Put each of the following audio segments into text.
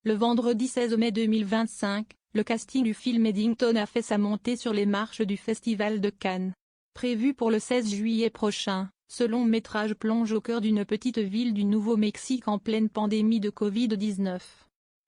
Le vendredi 16 mai 2025, le casting du film Eddington a fait sa montée sur les marches du Festival de Cannes. Prévu pour le 16 juillet prochain, ce long métrage plonge au cœur d'une petite ville du Nouveau-Mexique en pleine pandémie de Covid-19.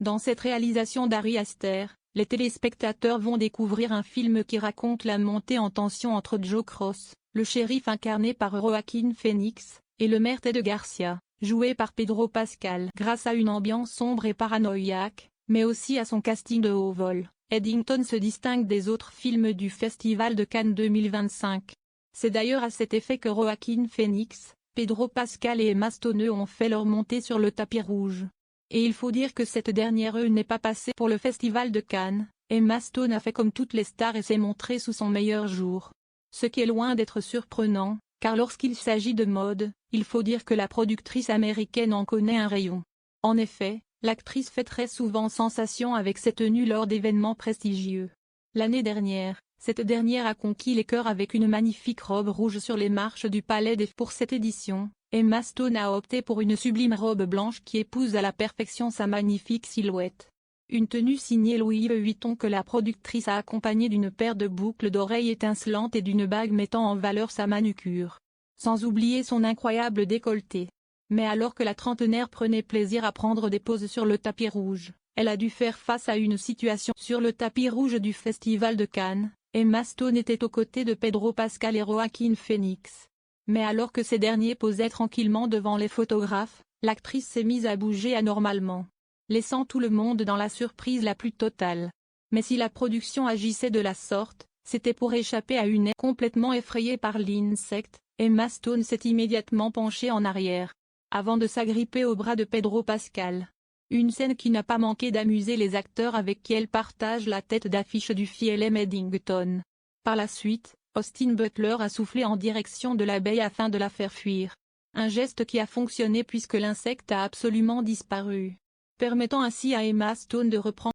Dans cette réalisation d'Ari Aster, les téléspectateurs vont découvrir un film qui raconte la montée en tension entre Joe Cross, le shérif incarné par Joaquin Phoenix, et le maire Ted Garcia, joué par Pedro Pascal. Grâce à une ambiance sombre et paranoïaque, mais aussi à son casting de haut vol, Eddington se distingue des autres films du Festival de Cannes 2025. C'est d'ailleurs à cet effet que Joaquin Phoenix, Pedro Pascal et Emma Stone ont fait leur montée sur le tapis rouge. Et il faut dire que cette dernière n'est pas passée pour le Festival de Cannes. Emma Stone a fait comme toutes les stars et s'est montrée sous son meilleur jour. Ce qui est loin d'être surprenant, car lorsqu'il s'agit de mode, il faut dire que la productrice américaine en connaît un rayon. En effet, l'actrice fait très souvent sensation avec ses tenues lors d'événements prestigieux. L'année dernière, cette dernière a conquis les cœurs avec une magnifique robe rouge sur les marches du Palais des Fêtes. Pour cette édition, Emma Stone a opté pour une sublime robe blanche qui épouse à la perfection sa magnifique silhouette. Une tenue signée Louis Vuitton que la productrice a accompagnée d'une paire de boucles d'oreilles étincelantes et d'une bague mettant en valeur sa manucure. Sans oublier son incroyable décolleté. Mais alors que la trentenaire prenait plaisir à prendre des poses sur le tapis rouge, elle a dû faire face à une situation. Sur le tapis rouge du Festival de Cannes, Emma Stone était aux côtés de Pedro Pascal et Joaquin Phoenix. Mais alors que ces derniers posaient tranquillement devant les photographes, l'actrice s'est mise à bouger anormalement, laissant tout le monde dans la surprise la plus totale. Mais si la production agissait de la sorte, c'était pour échapper à une complètement effrayée par l'insecte. Emma Stone s'est immédiatement penchée en arrière, avant de s'agripper au bras de Pedro Pascal. Une scène qui n'a pas manqué d'amuser les acteurs avec qui elle partage la tête d'affiche du film Eddington. Par la suite, Austin Butler a soufflé en direction de l'abeille afin de la faire fuir. Un geste qui a fonctionné puisque l'insecte a absolument disparu, permettant ainsi à Emma Stone de reprendre